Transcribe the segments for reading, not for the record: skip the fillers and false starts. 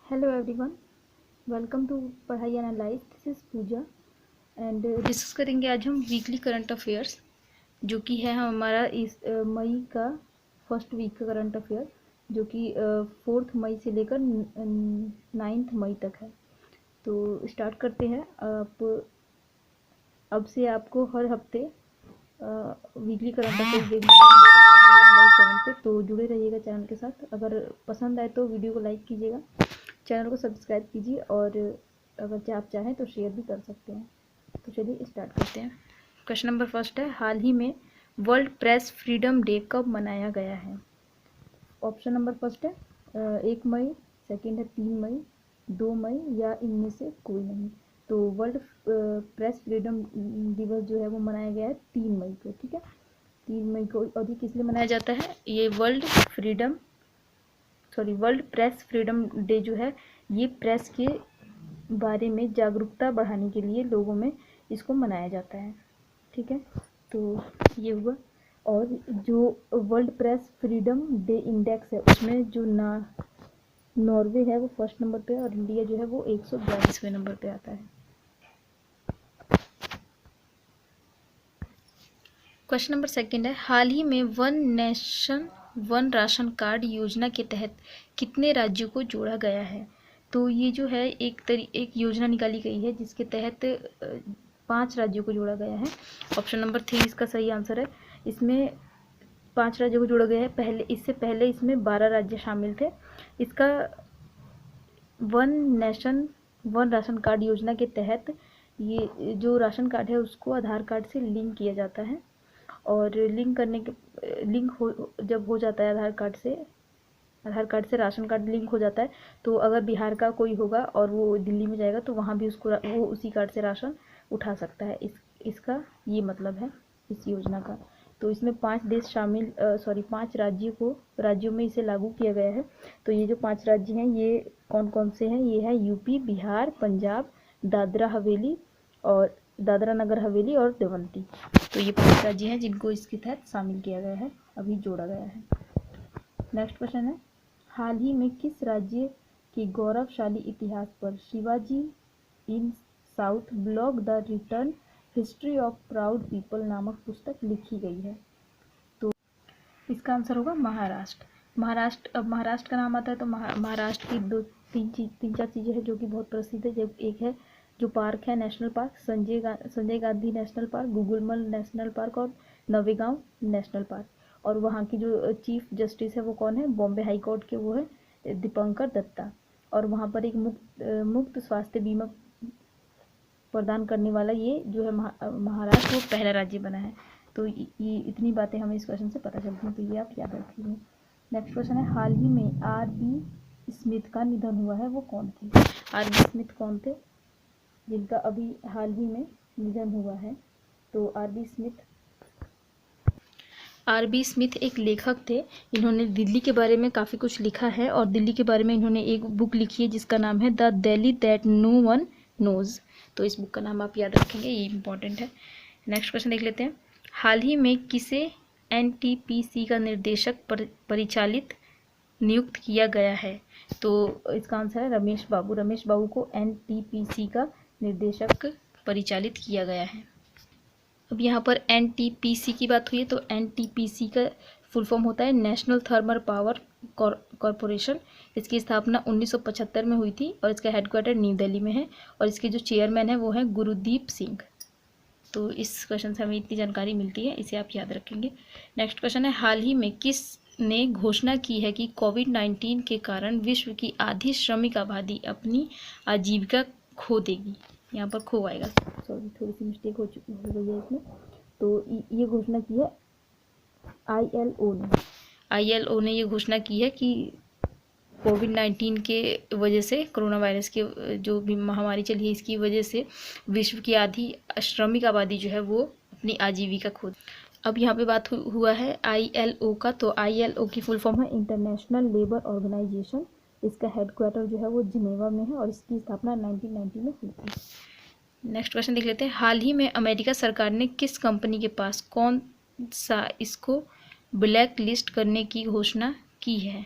Hello everyone, welcome to पढ़ाई analyze. This is Pooja and discuss करेंगे आज हम वीकली करंट अफेयर्स, जो कि है हमारा इस मई का फर्स्ट वीक का करंट अफेयर, जो कि 4 मई से लेकर 9 मई तक है। तो स्टार्ट करते हैं। अब से आपको हर हफ्ते वीकली करंट अफेयर्स देखने को मिलेगा हमारे चैनल पे, तो जुड़े रहिएगा चैनल के साथ। अगर पसंद आए तो वीडियो को लाइक कीजिएगा, चैनल को सब्सक्राइब कीजिए और अगर आप चाहें तो शेयर भी कर सकते हैं। तो चलिए स्टार्ट करते हैं। क्वेश्चन नंबर फर्स्ट है, हाल ही में वर्ल्ड प्रेस फ्रीडम डे कब मनाया गया है? ऑप्शन नंबर फर्स्ट है 1 मई, सेकंड है 3 मई, 2 मई या इनमें से कोई नहीं। तो वर्ल्ड प्रेस फ्रीडम दिवस जो है वो मनाया गया है 3 मई को। ठीक है, 3 मई को। और ये किस लिए मनाया जाता है? ये वर्ल्ड प्रेस फ्रीडम डे जो है, ये प्रेस के बारे में जागरूकता बढ़ाने के लिए लोगों में इसको मनाया जाता है। ठीक है, तो ये हुआ। और जो world press freedom day index है, उसमें जो नॉर्वे है वो फर्स्ट नंबर पे और इंडिया जो है वो 142वें नंबर पे आता है। क्वेश्चन नंबर सेकंड है, हाल ही में one nation one ration card योजना के तहत कितने राज्यों को जोड़ा गया है? तो ये जो है एक योजना निकाली गई है जिसके तहत 5 राज्यों को जोड़ा गया है। ऑप्शन नंबर 3 इसका सही आंसर है। इसमें 5 राज्यों को जोड़ा गया है। इससे पहले इसमें 12 राज्य शामिल थे। इसका one nation one ration card योजना के तहत ये जो राशन कार्ड है उसको आधार कार्ड से लिंक किया जाता है, और जब हो जाता है आधार कार्ड से राशन कार्ड लिंक हो जाता है, तो अगर बिहार का कोई होगा और वो दिल्ली में जाएगा तो वहाँ भी वो उसी कार्ड से राशन उठा सकता है। इसका ये मतलब है इस योजना का। तो इसमें 5 राज्यों में इसे लागू किया गया है। तो ये जो 5 राज्य हैं ये कौन कौन से हैं? ये है यूपी, बिहार, पंजाब, दादरा नगर हवेली और देवंती। तो ये 5 राज्य हैं जिनको इसके तहत शामिल किया गया है, अभी जोड़ा गया है। नेक्स्ट क्वेश्चन है, हाल ही में किस राज्य के गौरवशाली इतिहास पर Shivaji in South Block the return history of proud people नामक पुस्तक लिखी गई है? तो इसका आंसर होगा महाराष्ट्र। अब महाराष्ट्र का नाम आता है तो महाराष्ट्र की तीन चार चीज़ें हैं जो कि बहुत प्रसिद्ध है। जब एक है जो पार्क है, national park, Sanjay Gandhi national park, Gugulmal national park और नवेगांव नेशनल पार्क। और वहाँ की जो चीफ जस्टिस है वो कौन है? बॉम्बे हाई कोर्ट के वो है दीपंकर दत्ता। और वहाँ पर एक मुफ्त स्वास्थ्य बीमा प्रदान करने वाला ये जो है महाराष्ट्र, वो पहला राज्य बना है। तो ये इतनी बातें हमें इस क्वेश्चन से पता चलती हैं, तो ये आप याद रखिए। नेक्स्ट क्वेश्चन है, हाल ही में R.B. स्मिथ का निधन हुआ है, वो कौन थे? R.B. स्मिथ कौन थे जिनका अभी हाल ही में निधन हुआ है? तो आर बी स्मिथ एक लेखक थे। इन्होंने दिल्ली के बारे में काफ़ी कुछ लिखा है और दिल्ली के बारे में इन्होंने एक बुक लिखी है जिसका नाम है the Delhi that no one knows. तो इस बुक का नाम आप याद रखेंगे, ये इंपॉर्टेंट है। नेक्स्ट क्वेश्चन देख लेते हैं, हाल ही में किसे एनटीपीसी का निर्देशक परिचालित नियुक्त किया गया है? तो इसका आंसर है रमेश बाबू को एनटीपीसी का निर्देशक परिचालित किया गया है। अब यहाँ पर एनटीपीसी की बात हुई है तो एनटीपीसी का फुल फॉर्म होता है नेशनल थर्मल पावर कॉरपोरेशन। इसकी स्थापना 1975 में हुई थी और इसका हेडक्वार्टर न्यू दिल्ली में है और इसके जो चेयरमैन है वो है गुरुदीप सिंह। तो इस क्वेश्चन से हमें इतनी जानकारी मिलती है, इसे आप याद रखेंगे। नेक्स्ट क्वेश्चन है, हाल ही में किस ने घोषणा की है कि कोविड-19 के कारण विश्व की आधी श्रमिक आबादी अपनी आजीविका खो देगी? यहाँ पर खो आएगा, सॉरी थोड़ी सी मिस्टेक हो गई है इसमें। तो ये घोषणा की है आईएलओ ने ये घोषणा की है कि कोविड-19 के वजह से, कोरोना वायरस की जो भी महामारी चली है, इसकी वजह से विश्व की आधी श्रमिक आबादी जो है वो अपनी आजीविका खो। अब यहाँ पे बात हुआ है आईएलओ का, तो आईएलओ की फुल फॉर्म है इंटरनेशनल लेबर ऑर्गेनाइजेशन। इसका हेडक्वार्टर जो है वो जिनेवा में है और इसकी स्थापना 1990 में हुई थी। नेक्स्ट क्वेश्चन देख लेते हैं, हाल ही में अमेरिका सरकार ने किस कंपनी के पास कौन सा इसको ब्लैक लिस्ट करने की घोषणा की है?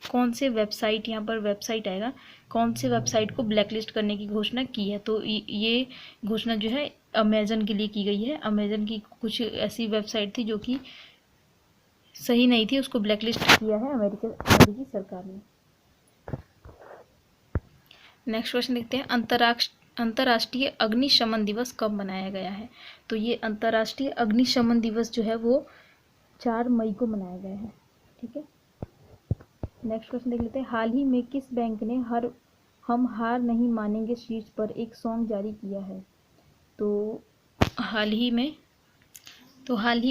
कौन से वेबसाइट, यहाँ पर वेबसाइट आएगा, कौन से वेबसाइट को ब्लैकलिस्ट करने की घोषणा की है। तो ये घोषणा जो है अमेजन के लिए की गई है। अमेजन की कुछ ऐसी वेबसाइट थी जो कि सही नहीं थी, उसको ब्लैकलिस्ट किया है अमेरिकी सरकार ने। नेक्स्ट क्वेश्चन देखते हैं, अंतर्राष्ट्रीय अग्निशमन दिवस कब मनाया गया है। तो ये अंतर्राष्ट्रीय अग्निशमन दिवस जो है वो 4 मई को मनाया गया है। ठीक है, नेक्स्ट क्वेश्चन देख लेते हैं, हाल ही में किस बैंक ने हम हार नहीं मानेंगे शीर्ष पर एक सॉन्ग जारी किया है। तो हाल ही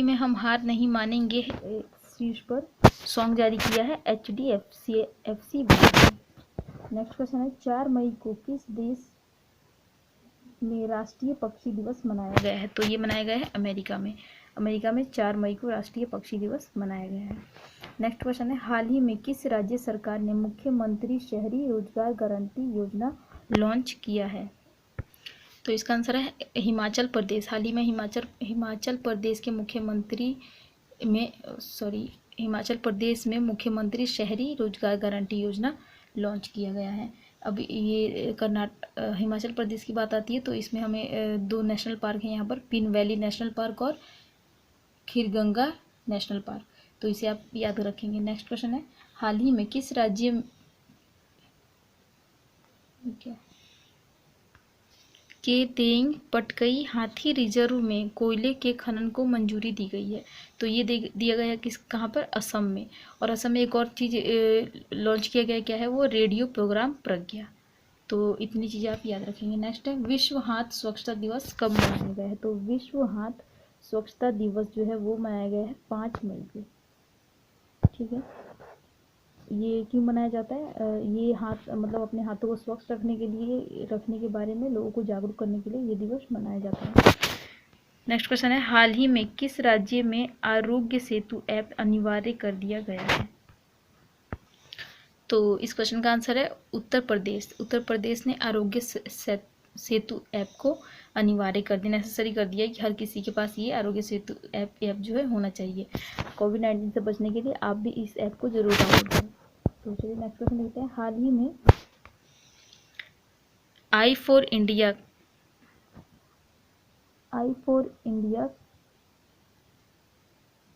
में हम हार नहीं मानेंगे शीर्ष पर सॉन्ग जारी किया है HDFC बैंक। नेक्स्ट क्वेश्चन है, 4 मई को किस देश में राष्ट्रीय पक्षी दिवस मनाया गया है। तो ये मनाया गया है अमेरिका में 4 मई को राष्ट्रीय पक्षी दिवस मनाया गया है। नेक्स्ट क्वेश्चन है, हाल ही में किस राज्य सरकार ने मुख्यमंत्री शहरी रोजगार गारंटी योजना लॉन्च किया है। तो इसका आंसर है हिमाचल प्रदेश। हाल ही में हिमाचल प्रदेश में मुख्यमंत्री शहरी रोजगार गारंटी योजना लॉन्च किया गया है। अब ये हिमाचल प्रदेश की बात आती है तो इसमें हमें 2 नेशनल पार्क हैं यहाँ पर, पिन वैली नेशनल पार्क और खीरगंगा नेशनल पार्क, तो इसे आप याद रखेंगे। नेक्स्ट क्वेश्चन है, हाल ही में किस राज्य के तेंग पटकई हाथी रिजर्व में कोयले के खनन को मंजूरी दी गई है। तो ये दिया गया है कहाँ पर, असम में। और असम में एक और चीज़ लॉन्च किया गया, क्या है वो, रेडियो प्रोग्राम प्रज्ञा। तो इतनी चीज़ें आप याद रखेंगे। नेक्स्ट है, विश्व हाथ स्वच्छता दिवस कब मनाया गया है। तो विश्व हाथ स्वच्छता दिवस जो है वो मनाया गया है 5 मई को। ठीक है, ये क्यों मनाया जाता है, ये हाथ मतलब अपने हाथों को स्वच्छ रखने के बारे में लोगों को जागरूक करने के लिए ये दिवस मनाया जाता है। नेक्स्ट क्वेश्चन है, हाल ही में किस राज्य में आरोग्य सेतु ऐप अनिवार्य कर दिया गया है। तो इस क्वेश्चन का आंसर है उत्तर प्रदेश ने आरोग्य सेतु ऐप को अनिवार्य कर दिया, नेसेसरी कर दिया कि हर किसी के पास ये आरोग्य सेतु ऐप जो है होना चाहिए। कोविड-19 से बचने के लिए आप भी इस ऐप को जरूर डाउनलोड करें। तो चलिए नेक्स्ट क्वेश्चन देखते हैं, हाल ही में आई फॉर इंडिया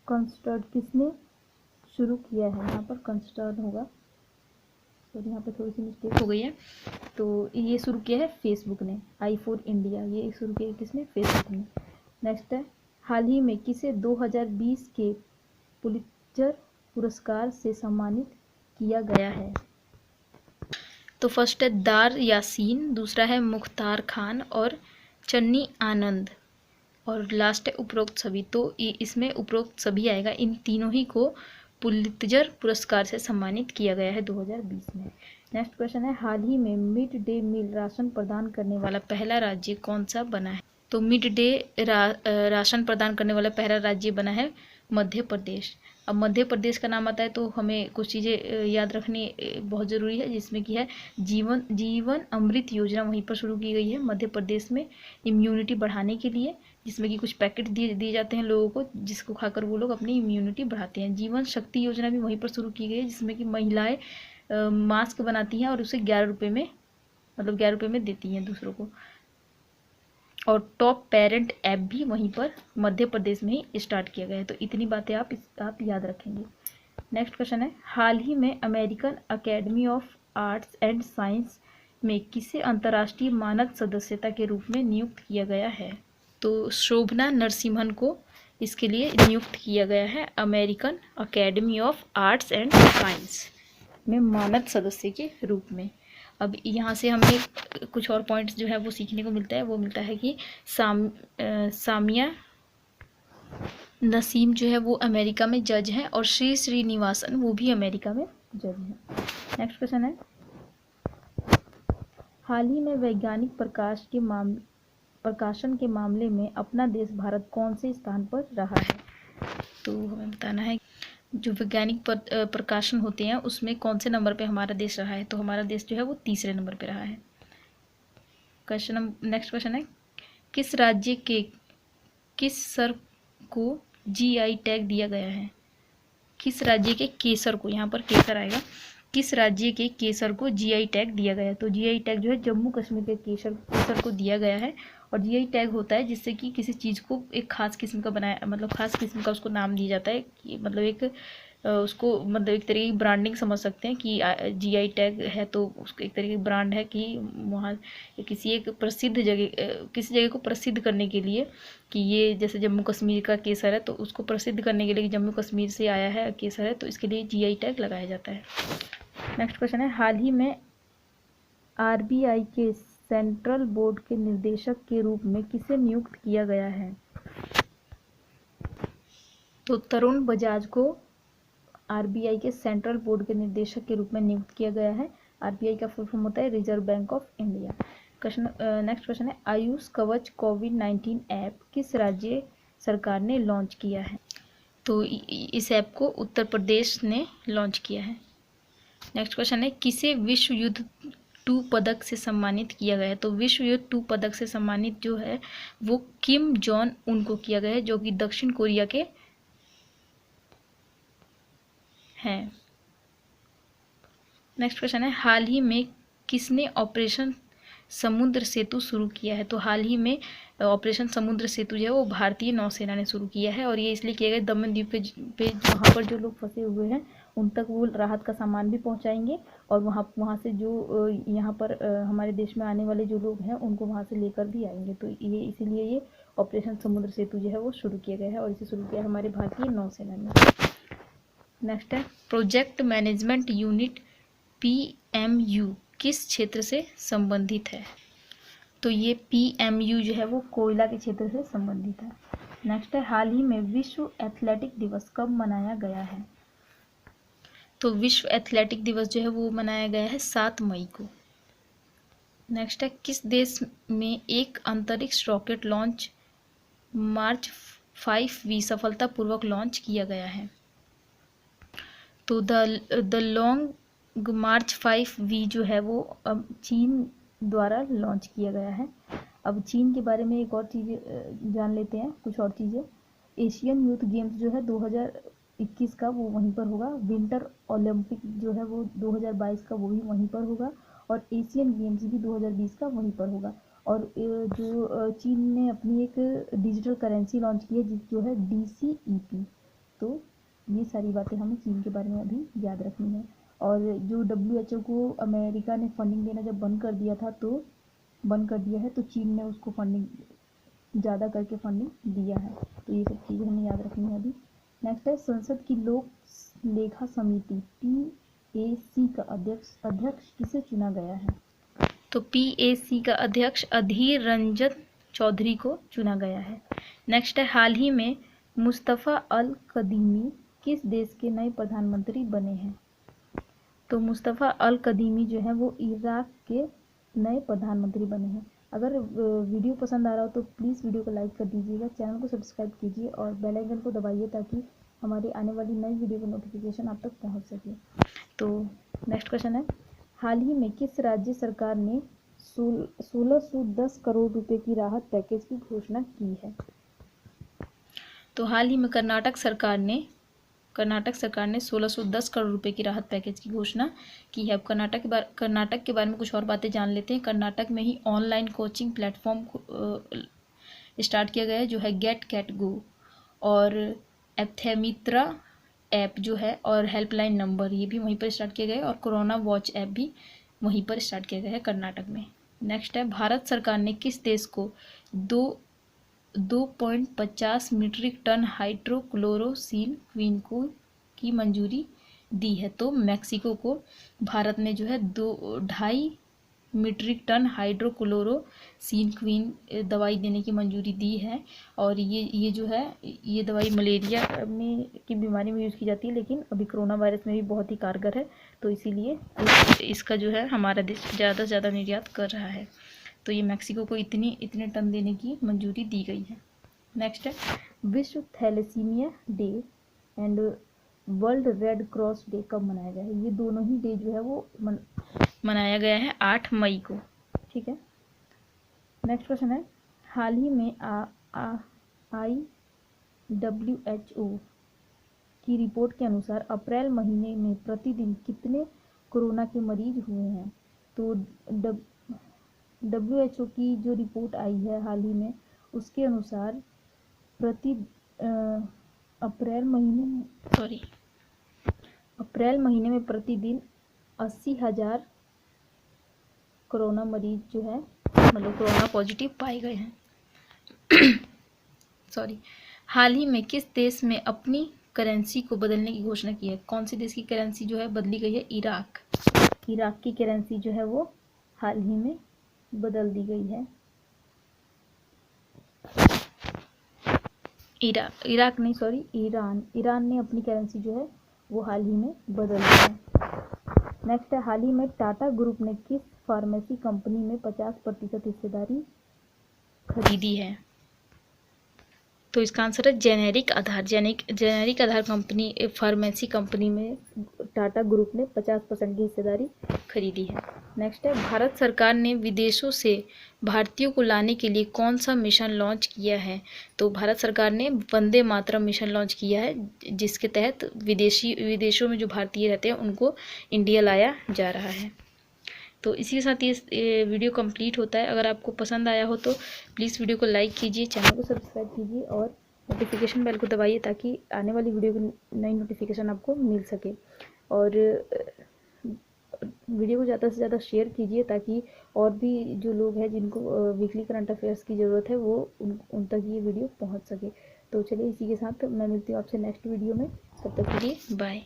कंस्टर्ड किसने शुरू किया है। यहाँ पर कंस्टर्ड होगा, सॉरी यहाँ पे थोड़ी सी मिस्टेक हो गई है। तो ये शुरू किया है फेसबुक ने, आई फॉर इंडिया ये शुरू किया किसने, फेसबुक ने। नेक्स्ट है, हाल ही में किसे 2020 के पुलित्जर पुरस्कार से सम्मानित किया गया है। तो फर्स्ट है दार यासीन, दूसरा है मुख्तार खान और चन्नी आनंद, और लास्ट है उपरोक्त सभी। तो इसमें उपरोक्त सभी आएगा, इन तीनों ही को पुलित्जर पुरस्कार से सम्मानित किया गया है 2020 में। नेक्स्ट क्वेश्चन है, हाल ही में मिड डे मील राशन प्रदान करने वाला पहला राज्य कौन सा बना है। तो मिड डे राशन प्रदान करने वाला पहला राज्य बना है मध्य प्रदेश। अब मध्य प्रदेश का नाम आता है तो हमें कुछ चीज़ें याद रखनी बहुत ज़रूरी है, जिसमें कि है जीवन अमृत योजना वहीं पर शुरू की गई है मध्य प्रदेश में, इम्यूनिटी बढ़ाने के लिए, जिसमें कि कुछ पैकेट दिए जाते हैं लोगों को, जिसको खाकर वो लोग अपनी इम्यूनिटी बढ़ाते हैं। जीवन शक्ति योजना भी वहीं पर शुरू की गई है, जिसमें कि महिलाएं मास्क बनाती हैं और उसे 11 रुपये में देती हैं दूसरों को। और टॉप पेरेंट ऐप भी वहीं पर मध्य प्रदेश में ही स्टार्ट किया गया है। तो इतनी बातें आप याद रखेंगे। नेक्स्ट क्वेश्चन है, हाल ही में American academy of arts and science में किसे अंतर्राष्ट्रीय मानद सदस्यता के रूप में नियुक्त किया गया है। तो शोभना नरसिम्हन को इसके लिए नियुक्त किया गया है American academy of arts and science में मानद सदस्य के रूप में। अब यहाँ से हमें कुछ और पॉइंट्स जो है वो सीखने को मिलता है, वो मिलता है कि सामिया नसीम जो है वो अमेरिका में जज हैं और श्री श्रीनिवासन वो भी अमेरिका में जज हैं। नेक्स्ट क्वेश्चन है, हाल ही में वैज्ञानिक प्रकाशन के मामले में अपना देश भारत कौन से स्थान पर रहा है। तो हमें बताना है जो वैज्ञानिक प्रकाशन होते हैं उसमें कौन से नंबर पे हमारा देश रहा है। तो हमारा देश जो है वो 3रे नंबर पे रहा है। नेक्स्ट क्वेश्चन है, किस राज्य के किस सर को GI टैग दिया गया है। किस राज्य के केसर को, यहाँ पर केसर आएगा, किस राज्य के केसर को जीआई टैग दिया गया है? तो जीआई टैग जो है जम्मू कश्मीर के केसर को दिया गया है। और जीआई टैग होता है जिससे कि किसी चीज़ को एक खास किस्म का बनाया, मतलब खास किस्म का उसको नाम दिया जाता है कि मतलब एक उसको मतलब एक तरीके की ब्रांडिंग समझ सकते हैं कि जीआई टैग है तो उसको एक तरीके की ब्रांड है कि वहाँ किसी एक प्रसिद्ध जगह, किसी जगह को प्रसिद्ध करने के लिए कि ये जैसे जम्मू कश्मीर का केसर है तो उसको प्रसिद्ध करने के लिए कि जम्मू कश्मीर से आया है केसर है, तो इसके लिए जीआई टैग लगाया जाता है। नेक्स्ट क्वेश्चन है, हाल ही में आरबीआई के सेंट्रल बोर्ड के निदेशक के रूप में किसे नियुक्त किया गया है? तो तरुण बजाज को आरबीआई के सेंट्रल बोर्ड के निदेशक के रूप में नियुक्त किया गया है। आरबीआई का फुल फॉर्म होता है reserve bank of India. Next question है, आयुष कवच कोविड-19 ऐप किस राज्य सरकार ने लॉन्च किया है? तो इस ऐप को उत्तर प्रदेश ने लॉन्च किया है। नेक्स्ट क्वेश्चन है, किसे विश्व युद्ध 2 पदक से सम्मानित किया गया है? तो विश्व युद्ध 2 पदक से सम्मानित जो है वो किम जॉन उन को किया गया है, जो कि दक्षिण कोरिया के हैं। नेक्स्ट क्वेश्चन है, हाल ही में किसने ऑपरेशन समुद्र सेतु शुरू किया है? तो हाल ही में ऑपरेशन समुद्र सेतु जो है वो भारतीय नौसेना ने शुरू किया है। और ये इसलिए किया गया, दमन द्वीप पे वहाँ पर जो लोग फंसे हुए हैं उन तक वो राहत का सामान भी पहुँचाएंगे और वहाँ से जो यहाँ पर हमारे देश में आने वाले जो लोग हैं उनको वहाँ से लेकर भी आएंगे। तो ये इसीलिए ये ऑपरेशन समुद्र सेतु जो है वो शुरू किया गया है और इसे शुरू किया हमारे भारतीय नौसेना ने। नेक्स्ट है, प्रोजेक्ट मैनेजमेंट यूनिट पीएमयू किस क्षेत्र से संबंधित है? तो ये पीएमयू जो है वो कोयला के क्षेत्र से संबंधित है। नेक्स्ट है, हाल ही में विश्व एथलेटिक दिवस कब मनाया गया है? तो विश्व एथलेटिक दिवस जो है वो मनाया गया है 7 मई को। नेक्स्ट है, किस देश में एक अंतरिक्ष रॉकेट लॉन्च मार्च 5V सफलतापूर्वक लॉन्च किया गया है? तो द लॉन्ग मार्च 5V जो है वो अब चीन द्वारा लॉन्च किया गया है। अब चीन के बारे में एक और चीज़ जान लेते हैं, कुछ और चीज़ें। एशियन यूथ गेम्स जो है 2021 का वो वहीं पर होगा। विंटर ओलंपिक जो है वो 2022 का वो भी वहीं पर होगा और एशियन गेम्स भी 2020 का वहीं पर होगा। और जो चीन ने अपनी एक डिजिटल करेंसी लॉन्च की है जो है DCEP। तो ये सारी बातें हमें चीन के बारे में अभी याद रखनी है। और जो WHO को अमेरिका ने फंडिंग देना जब बंद कर दिया है तो चीन ने उसको फंडिंग ज़्यादा करके फंडिंग दिया है। तो ये सब चीज़ें हमें याद रखनी है अभी। नेक्स्ट है, संसद की लोक लेखा समिति PAC का अध्यक्ष किसे चुना गया है? तो PAC का अध्यक्ष अधीर रंजन चौधरी को चुना गया है। नेक्स्ट है, हाल ही में मुस्तफ़ा अल कदीमी किस देश के नए प्रधानमंत्री बने हैं? तो मुस्तफ़ा अल कदीमी जो है वो इराक के नए प्रधानमंत्री बने हैं। अगर वीडियो पसंद आ रहा हो तो प्लीज़ वीडियो को लाइक कर दीजिएगा, चैनल को सब्सक्राइब कीजिए और बेल आइकन को दबाइए ताकि हमारे आने वाली नई वीडियो का नोटिफिकेशन आप तक पहुंच सके। तो नेक्स्ट क्वेश्चन है, हाल ही में किस राज्य सरकार ने 1610 करोड़ रुपए की राहत पैकेज की घोषणा की है? तो हाल ही में कर्नाटक सरकार ने 1610 करोड़ रुपए की राहत पैकेज की घोषणा की है। अब कर्नाटक के बारे में कुछ और बातें जान लेते हैं। कर्नाटक में ही ऑनलाइन कोचिंग प्लेटफॉर्म स्टार्ट किया गया है जो है गेट कैट गो, और एप्थेमित्रा ऐप जो है और हेल्पलाइन नंबर ये भी वहीं पर स्टार्ट किया गया है और कोरोना वॉच ऐप भी वहीं पर स्टार्ट किया गया है कर्नाटक में। नेक्स्ट है, भारत सरकार ने किस देश को 2.50 मीट्रिक टन हाइड्रोक्लोरोक्विन की मंजूरी दी है? तो मैक्सिको को भारत ने जो है 2.5 मीट्रिक टन हाइड्रोक्लोरोक्विन दवाई देने की मंजूरी दी है। और ये जो है ये दवाई मलेरिया में की बीमारी में यूज़ की जाती है, लेकिन अभी कोरोना वायरस में भी बहुत ही कारगर है, तो इसीलिए इसका जो है हमारा देश ज़्यादा से ज़्यादा निर्यात कर रहा है। तो ये मैक्सिको को इतने टन देने की मंजूरी दी गई है। नेक्स्ट है, विश्व thalassemia day and world red cross day कब मनाया गया है? ये दोनों ही डे जो है वो मनाया गया है 8 मई को। ठीक है। नेक्स्ट क्वेश्चन है, हाल ही में IWHO की रिपोर्ट के अनुसार अप्रैल महीने में प्रतिदिन कितने कोरोना के मरीज हुए हैं। तो WHO की जो रिपोर्ट आई है हाल ही में, उसके अनुसार अप्रैल महीने में प्रतिदिन 80,000 कोरोना मरीज जो है मतलब कोरोना पॉजिटिव पाए गए हैं। हाल ही में किस देश में अपनी करेंसी को बदलने की घोषणा की है? कौन सी देश की करेंसी जो है बदली गई है? इराक की करेंसी जो है वो हाल ही में बदल दी गई है। ईरान ने अपनी करेंसी जो है वो हाल ही में बदल दी है। नेक्स्ट है, हाल ही में टाटा ग्रुप ने किस फार्मेसी कंपनी में 50% हिस्सेदारी खरीदी है? तो इसका आंसर है जेनेरिक आधार कंपनी फार्मेसी कंपनी में टाटा ग्रुप ने 50% की हिस्सेदारी खरीदी है। नेक्स्ट है, भारत सरकार ने विदेशों से भारतीयों को लाने के लिए कौन सा मिशन लॉन्च किया है? तो भारत सरकार ने वंदे मातरम मिशन लॉन्च किया है, जिसके तहत विदेशों में जो भारतीय रहते हैं उनको इंडिया लाया जा रहा है। तो इसी के साथ ये वीडियो कंप्लीट होता है। अगर आपको पसंद आया हो तो प्लीज़ वीडियो को लाइक कीजिए, चैनल को सब्सक्राइब कीजिए और नोटिफिकेशन बेल को दबाइए ताकि आने वाली वीडियो की नई नोटिफिकेशन आपको मिल सके। और वीडियो को ज़्यादा से ज़्यादा शेयर कीजिए ताकि और भी जो लोग हैं जिनको वीकली करंट अफेयर्स की ज़रूरत है वो उन तक ये वीडियो पहुँच सके। तो चलिए इसी के साथ मैं मिलती हूँ आपसे नेक्स्ट वीडियो में। तब तक के लिए बाय।